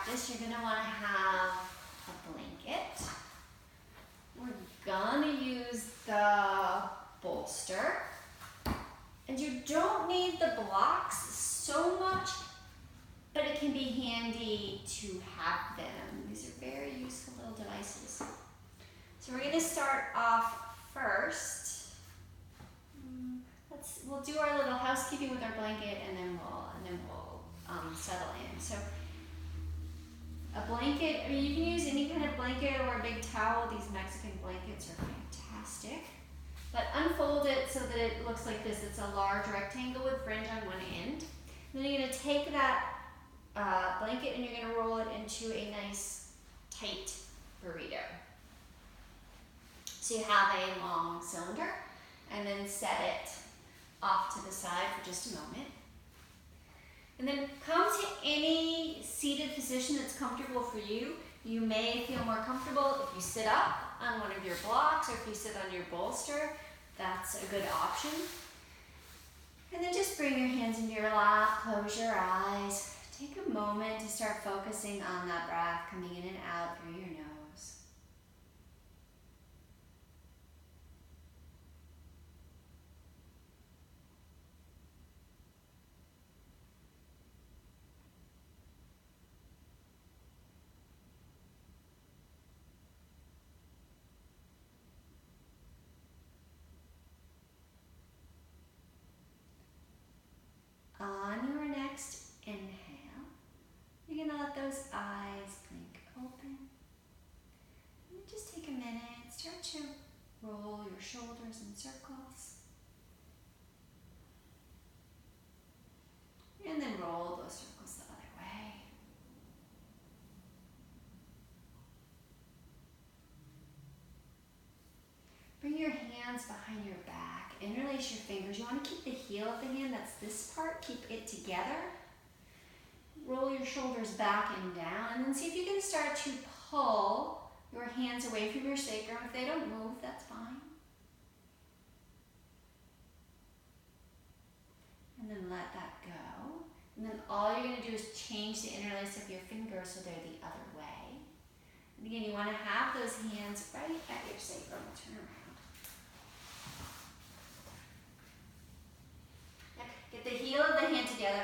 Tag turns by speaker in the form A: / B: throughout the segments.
A: practice, you're gonna wanna have a blanket. We're gonna use the bolster. And you don't need the blocks so much, but it can be handy to have them. These are very useful little devices. So we're gonna start off first. We'll do our little housekeeping with our blanket, and then we'll settle in. So a blanket, I mean, you can use any kind of blanket or a big towel. These Mexican blankets are fantastic. But unfold it so that it looks like this. It's a large rectangle with fringe on one end. And then you're gonna take that blanket and you're gonna roll it into a nice tight burrito. So you have a long cylinder, and then set it off to the side for just a moment. And then come to any seated position that's comfortable for you. You may feel more comfortable if you sit up on one of your blocks, or if you sit on your bolster. That's a good option. And then just bring your hands into your lap, close your eyes. Take a moment to start focusing on that breath coming in and out through your nose. On your next inhale, you're gonna let those eyes blink open. And then just take a minute, start to roll your shoulders in circles. And then roll those circles the other way. Bring your hands behind your back. Interlace your fingers. You want to keep the heel of the hand, that's this part, keep it together. Roll your shoulders back and down, and then see if you can start to pull your hands away from your sacrum. If they don't move, that's fine. And then let that go. And then all you're going to do is change the interlace of your fingers so they're the other way. And again, you want to have those hands right at your sacrum. Turn around. Get the heel of the hand together,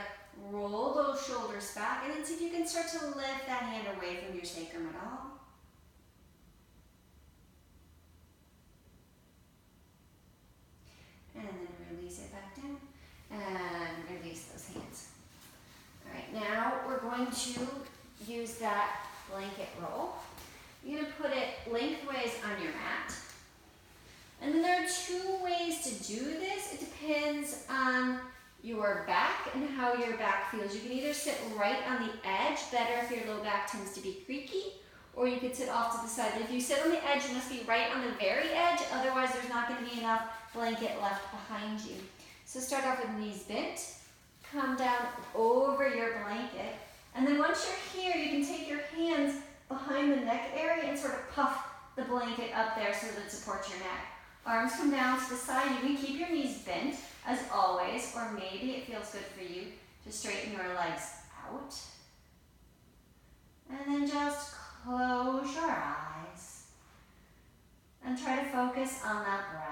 A: roll those shoulders back, and then see if you can start to lift that hand away from your sacrum at all. And then release it back down, and release those hands. All right, now we're going to use that blanket roll. You're gonna put it lengthways on your mat. And then there are two ways to do this. It depends on your back and how your back feels. You can either sit right on the edge, better if your low back tends to be creaky, or you could sit off to the side. But if you sit on the edge, you must be right on the very edge, otherwise there's not going to be enough blanket left behind you. So start off with knees bent, come down over your blanket, and then once you're here, you can take your hands behind the neck area and sort of puff the blanket up there so that it supports your neck. Arms come down to the side. You can keep your knees bent, as always, or maybe it feels good for you to straighten your legs out. And then just close your eyes and try to focus on that breath.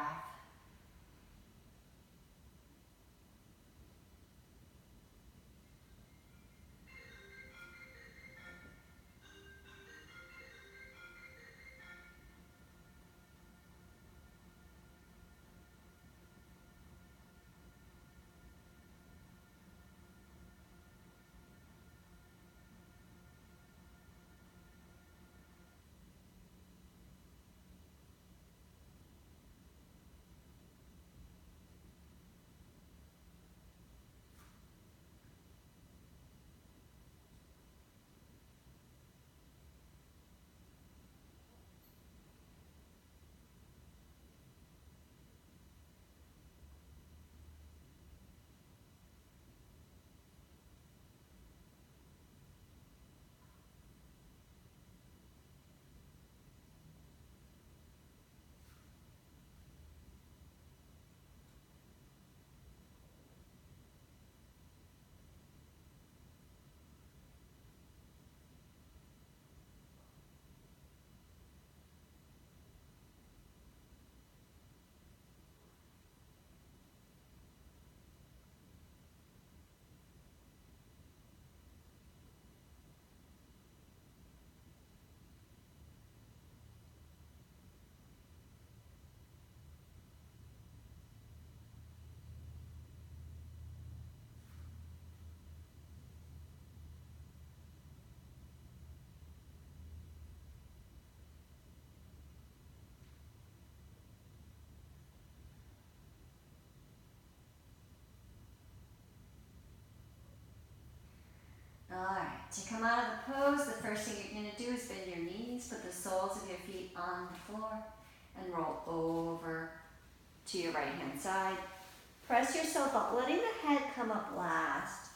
A: To come out of the pose, the first thing you're going to do is bend your knees, put the soles of your feet on the floor, and roll over to your right hand side. Press yourself up, letting the head come up last.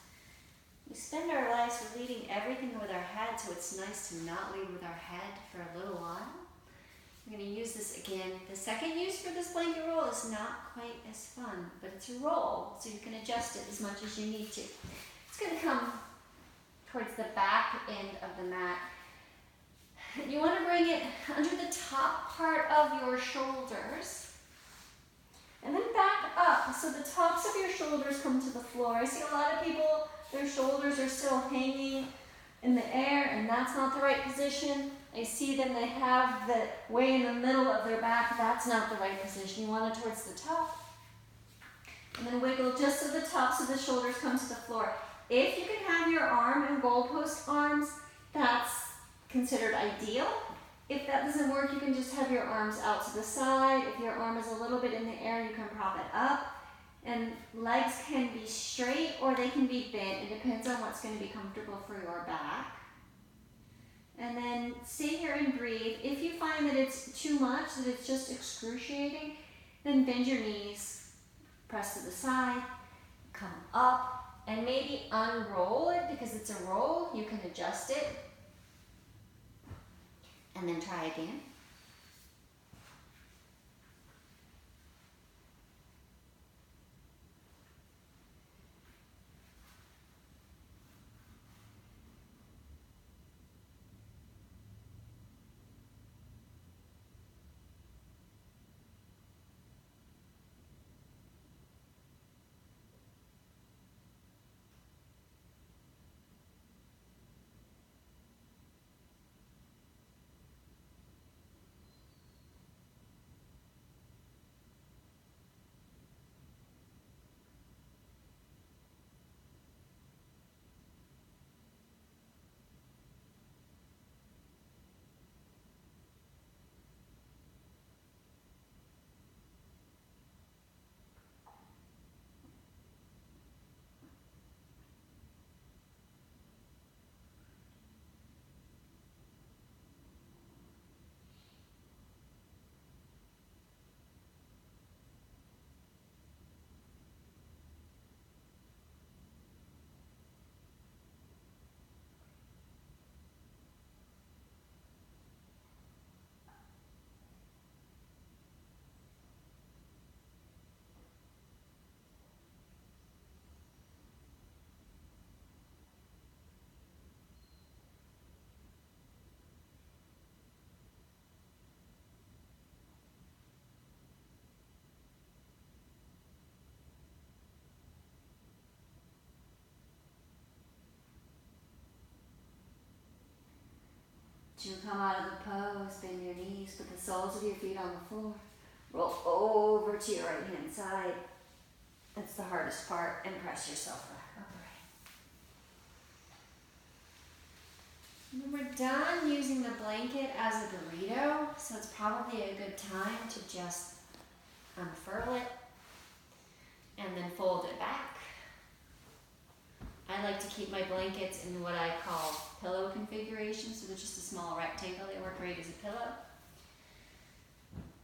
A: We spend our lives leading everything with our head, so it's nice to not lead with our head for a little while. We're going to use this again. The second use for this blanket roll is not quite as fun, but it's a roll, so you can adjust it as much as you need to. It's going to come towards the back end of the mat. You want to bring it under the top part of your shoulders, and then back up, so the tops of your shoulders come to the floor. I see a lot of people, their shoulders are still hanging in the air, and that's not the right position. I see them, they have the way in the middle of their back. That's not the right position. You want it towards the top. And then wiggle just so the tops of the shoulders come to the floor. If you can have your arm and goalpost arms, that's considered ideal. If that doesn't work, you can just have your arms out to the side. If your arm is a little bit in the air, you can prop it up. And legs can be straight or they can be bent. It depends on what's going to be comfortable for your back. And then stay here and breathe. If you find that it's too much, that it's just excruciating, then bend your knees, press to the side, come up, and maybe unroll it because it's a roll. You can adjust it. And then try again. To come out of the pose, bend your knees, put the soles of your feet on the floor. Roll over to your right hand side. That's the hardest part, and press yourself back upright. When we're done using the blanket as a burrito, so it's probably a good time to just unfurl it and then fold it back. I like to keep my blankets in what I call pillow configuration, so they're just a small rectangle. They work great as a pillow.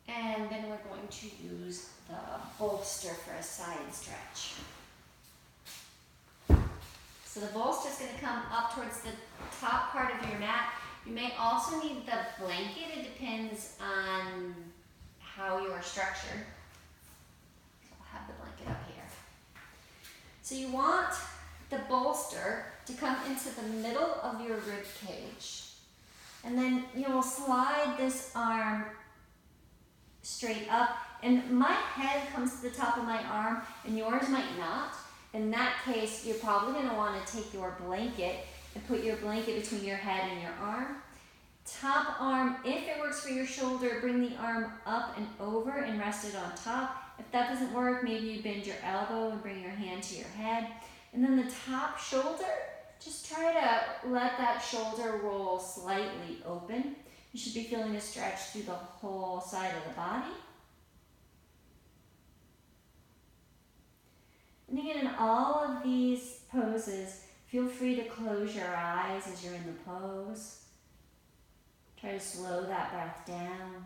A: And then we're going to use the bolster for a side stretch. So the bolster is going to come up towards the top part of your mat. You may also need the blanket. It depends on how you are structured. So I'll have the blanket up here. So you want the bolster to come into the middle of your rib cage. And then you'll slide this arm straight up, and my head comes to the top of my arm and yours might not. In that case, you're probably going to want to take your blanket and put your blanket between your head and your arm. Top arm, if it works for your shoulder, bring the arm up and over and rest it on top. If that doesn't work, maybe you bend your elbow and bring your hand to your head. And then the top shoulder, just try to let that shoulder roll slightly open. You should be feeling a stretch through the whole side of the body. And again, in all of these poses, Feel free to close your eyes as you're in the pose. Try to slow that breath down.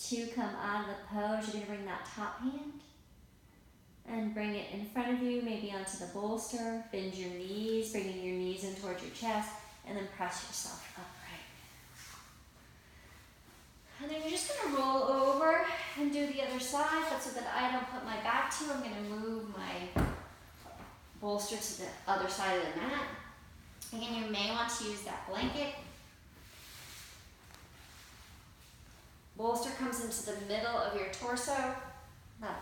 A: To come out of the pose, you're going to bring that top hand and bring it in front of you, maybe onto the bolster. Bend your knees, bringing your knees in towards your chest, and then press yourself upright. And then you're just going to roll over and do the other side, but so that I don't put my back to you, I'm going to move my bolster to the other side of the mat. Again, you may want to use that blanket. Bolster comes into the middle of your torso. That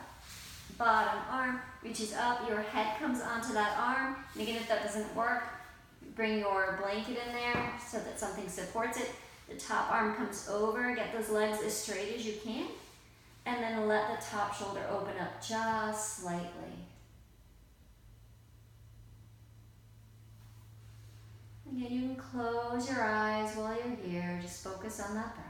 A: bottom arm reaches up, your head comes onto that arm. And again, if that doesn't work, bring your blanket in there so that something supports it. The top arm comes over, get those legs as straight as you can, and then let the top shoulder open up just slightly. Again, you can close your eyes while you're here, just focus on that breath.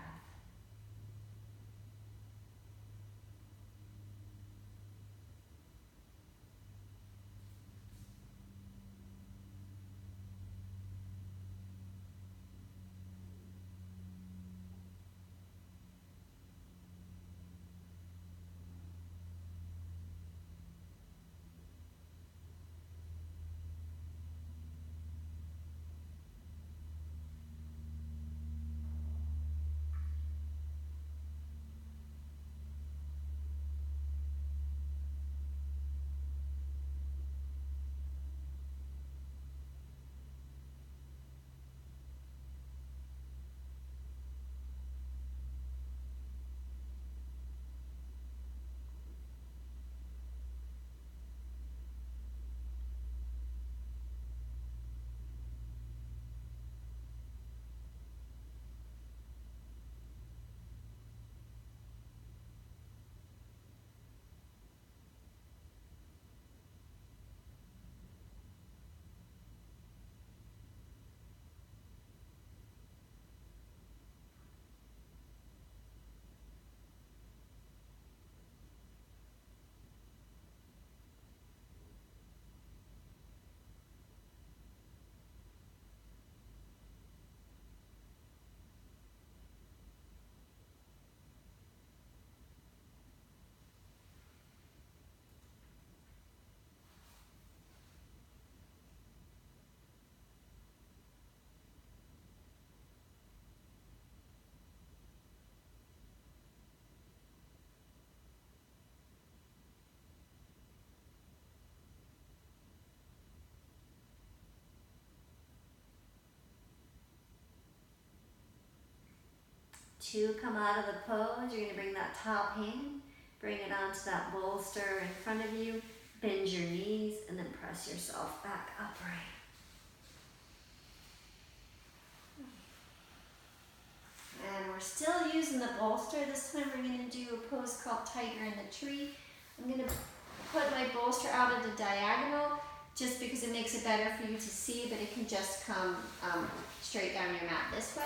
A: To come out of the pose, you're going to bring that top hand, bring it onto that bolster in front of you, bend your knees, and then press yourself back upright. And we're still using in the bolster. This time we're going to do a pose called Tiger in the Tree. I'm going to put my bolster out at a diagonal just because it makes it better for you to see, but it can just come straight down your mat this way.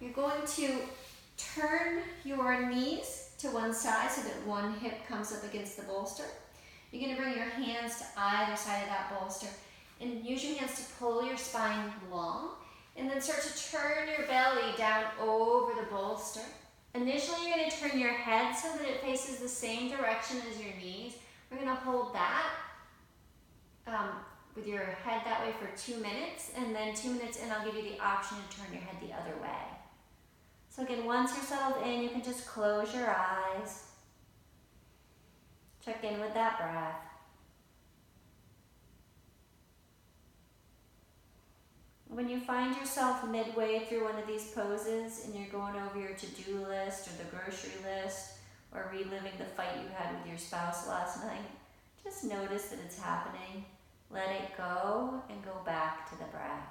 A: You're going to turn your knees to one side so that one hip comes up against the bolster. You're going to bring your hands to either side of that bolster and use your hands to pull your spine long, and then start to turn your belly down over the bolster. Initially, you're going to turn your head so that it faces the same direction as your knees. We're going to hold that with your head that way for 2 minutes, and then 2 minutes in, I'll give you the option to turn your head the other way. So again, once you're settled in, you can just close your eyes. Check in with that breath. When you find yourself midway through one of these poses and you're going over your to-do list or the grocery list or reliving the fight you had with your spouse last night, just notice that it's happening. Let it go and go back to the breath.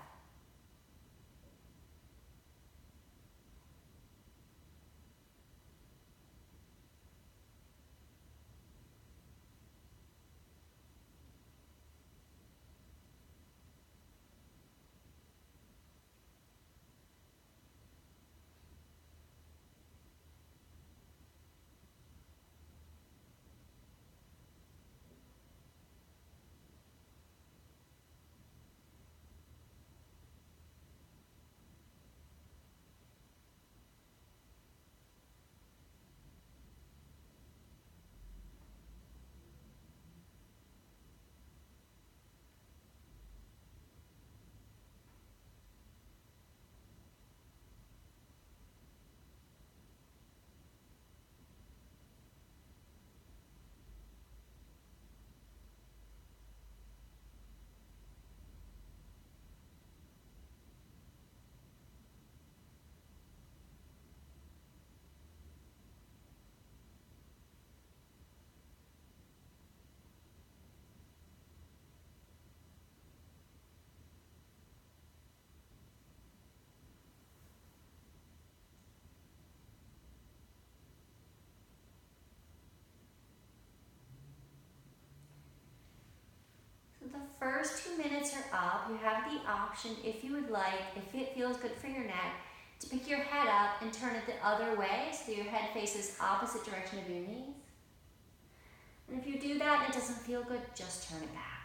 A: The first 2 minutes are up. You have the option, if you would like, if it feels good for your neck, to pick your head up and turn it the other way so that your head faces opposite direction of your knees. And if you do that and it doesn't feel good, just turn it back.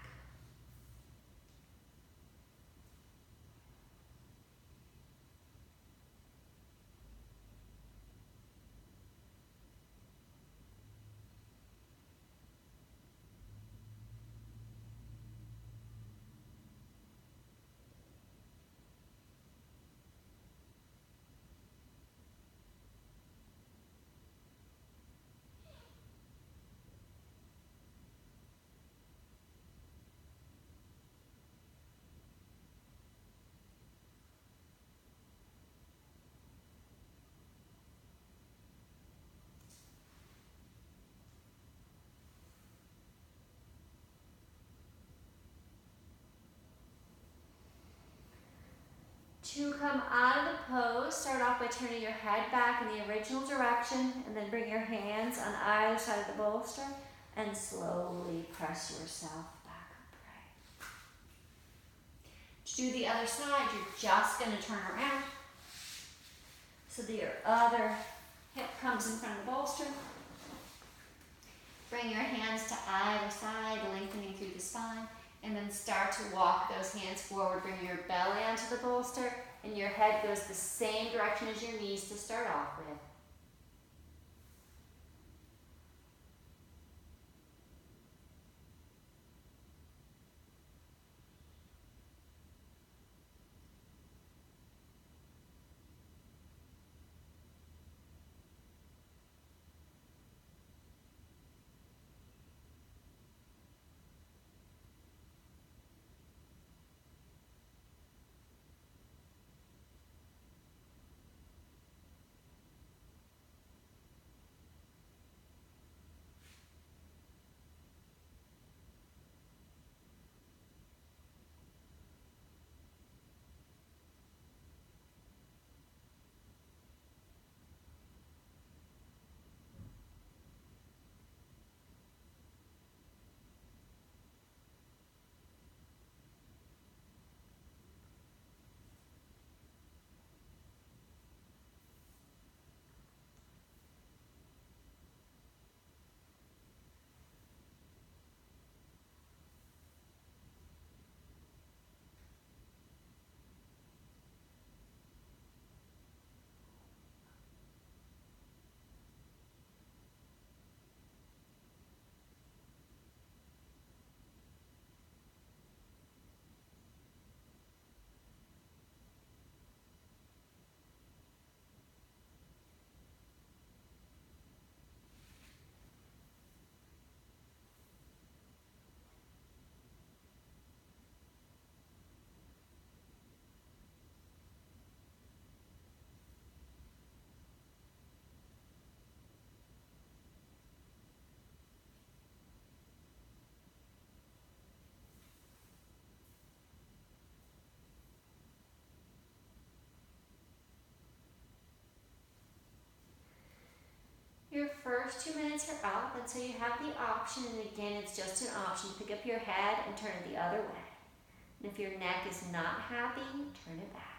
A: To come out of the pose, start off by turning your head back in the original direction and then bring your hands on either side of the bolster and slowly press yourself back upright. To do the other side, you're just going to turn around so that your other hip comes in front of the bolster. Bring your hands to either side, lengthening through the spine. And then start to walk those hands forward. Bring your belly onto the bolster, and your head goes the same direction as your knees to start off with. first 2 minutes are up, and so you have the option, and again, it's just an option. Pick up your head and turn it the other way. And if your neck is not happy, turn it back.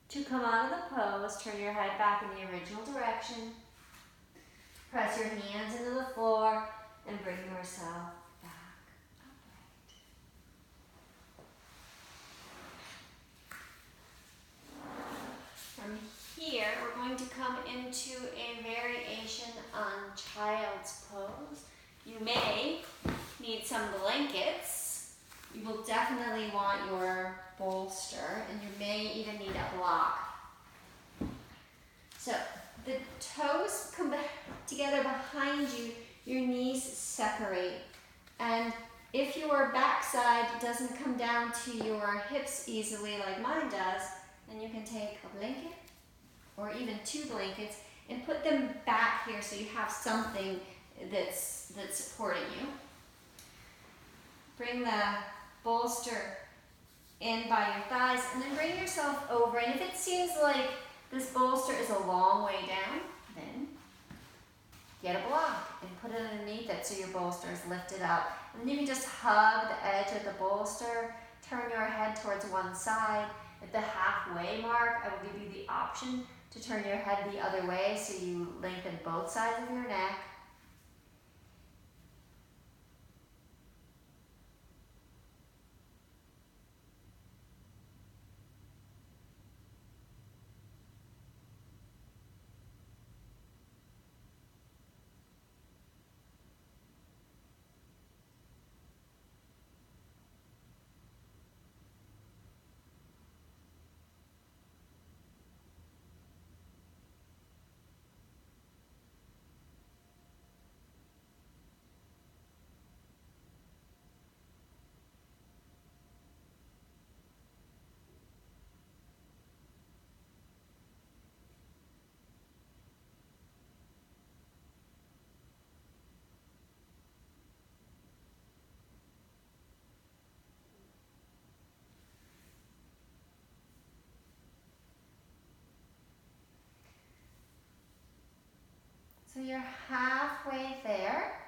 A: To come out of the pose, turn your head back in the original direction. Press your hands into the floor and bring yourself back upright. From here, we're going to come into a variation on child's pose. You may need some blankets. You will definitely want your bolster, and you may even need a block. So the toes come back together behind you, your knees separate, and if your backside doesn't come down to your hips easily like mine does, then you can take a blanket or even 2 blankets and put them back here so you have something that's supporting you. Bring the bolster in by your thighs, and then bring yourself over, and if it seems like this bolster is a long way down, then get a block and put it underneath it so your bolster is lifted up. And then you can just hug the edge of the bolster, turn your head towards one side. At the halfway mark, I will give you the option to turn your head the other way so you lengthen both sides of your neck. So you're halfway there.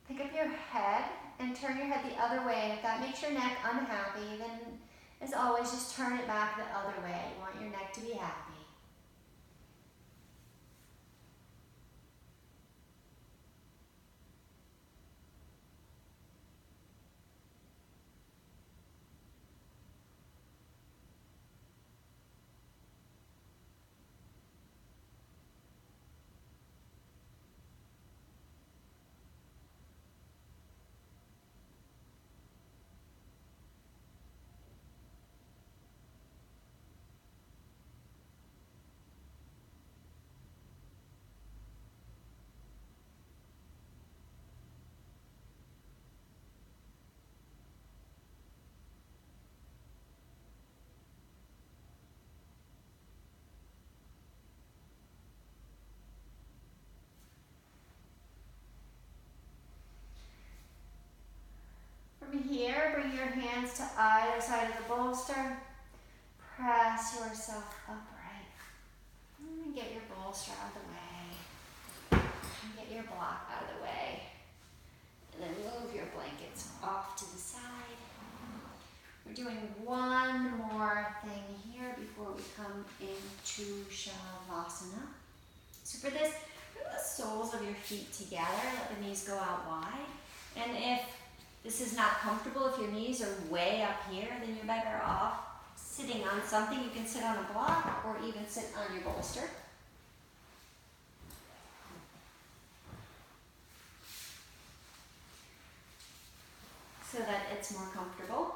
A: Pick up your head and turn your head the other way. And if that makes your neck unhappy, then as always, just turn it back the other way. You want your neck to be happy. From here, bring your hands to either side of the bolster. Press yourself upright. And get your bolster out of the way. And get your block out of the way. And then move your blankets off to the side. We're doing one more thing here before we come into Shavasana. So for this, bring the soles of your feet together. Let the knees go out wide. And if this is not comfortable, if your knees are way up here, then you're better off sitting on something. You can sit on a block or even sit on your bolster. So that it's more comfortable.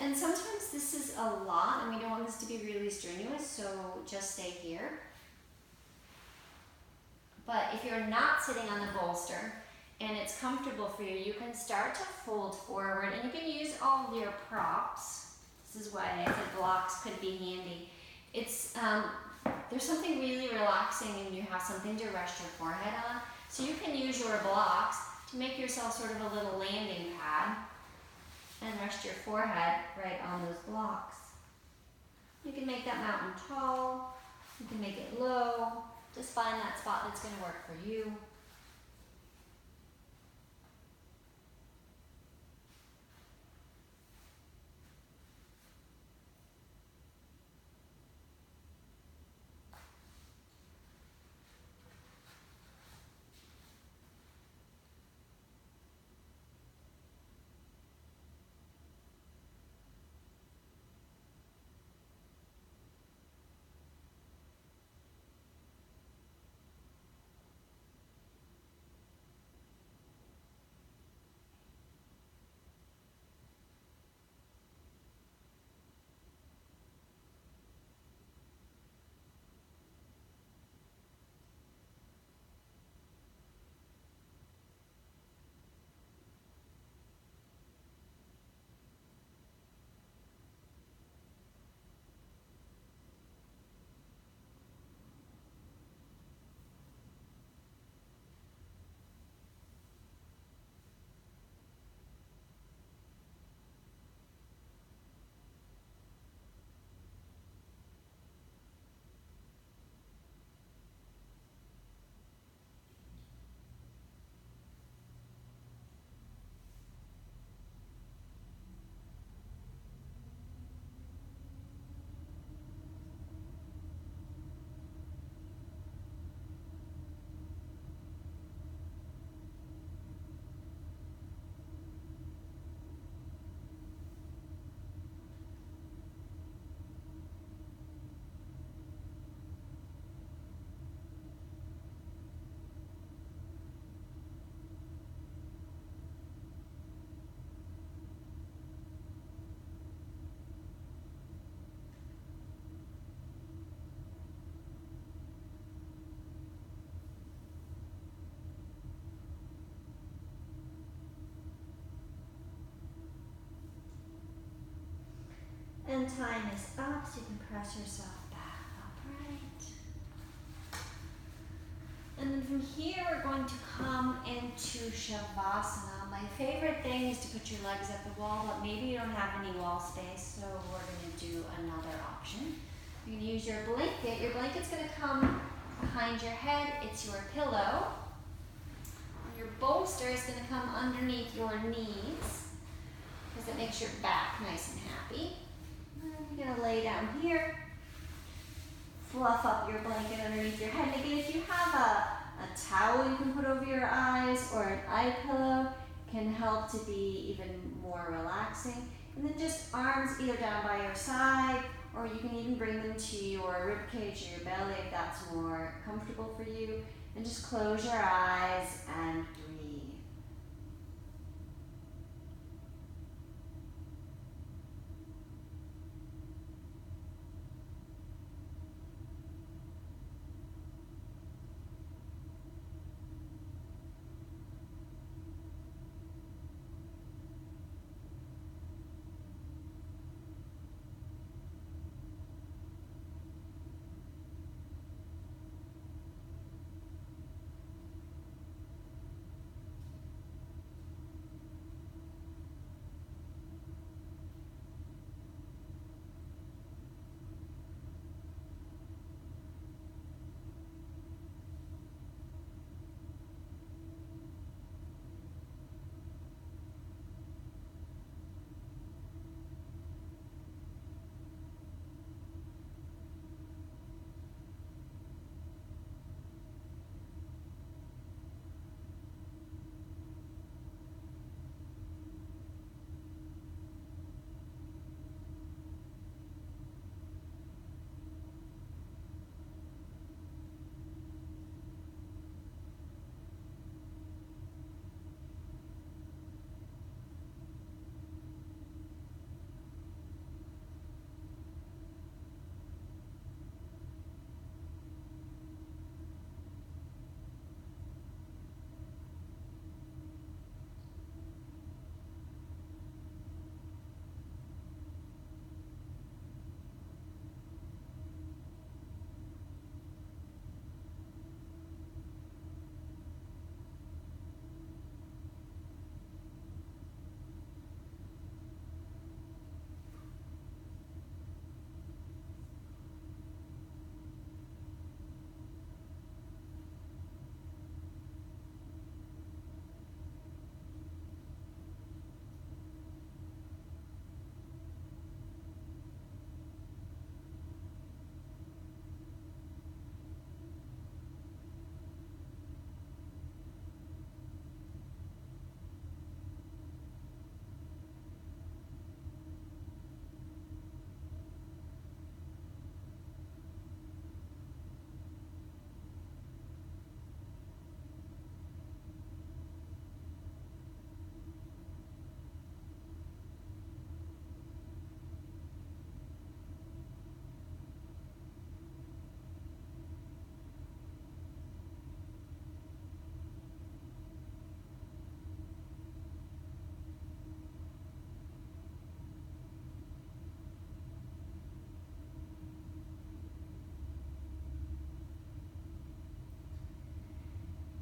A: And sometimes this is a lot and we don't want this to be really strenuous, so just stay here. But if you're not sitting on the bolster and it's comfortable for you, you can start to fold forward and you can use all of your props. This is why I said blocks could be handy. It's there's something really relaxing when you have something to rest your forehead on. So you can use your blocks to make yourself sort of a little landing pad and rest your forehead right on those blocks. You can make that mountain tall, you can make it low. Just find that spot that's going to work for you. And time is up, so you can press yourself back upright. And then from here, we're going to come into Shavasana. My favorite thing is to put your legs at the wall, but maybe you don't have any wall space, so we're going to do another option. You can use your blanket. Your blanket's going to come behind your head. It's your pillow. And your bolster is going to come underneath your knees, because it makes your back nice and happy. You're going to lay down here, fluff up your blanket underneath your head. And again, if you have a towel you can put over your eyes or an eye pillow, can help to be even more relaxing. And then just arms either down by your side, or you can even bring them to your rib cage or your belly if that's more comfortable for you. And just close your eyes and breathe.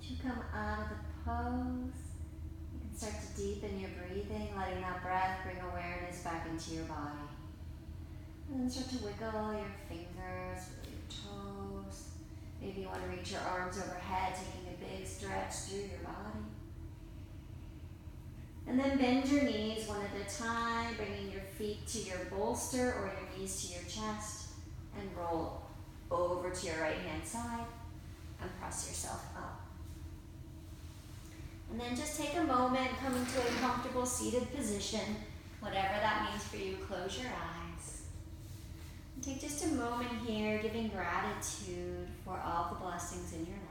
A: As you come out of the pose, you can start to deepen your breathing, letting that breath bring awareness back into your body. And then start to wiggle your fingers, wiggle your toes. Maybe you want to reach your arms overhead, taking a big stretch through your body. And then bend your knees one at a time, bringing your feet to your bolster or your knees to your chest, and roll over to your right hand side and press yourself up. And then just take a moment, come into a comfortable seated position, whatever that means for you. Close your eyes. And take just a moment here, giving gratitude for all the blessings in your life.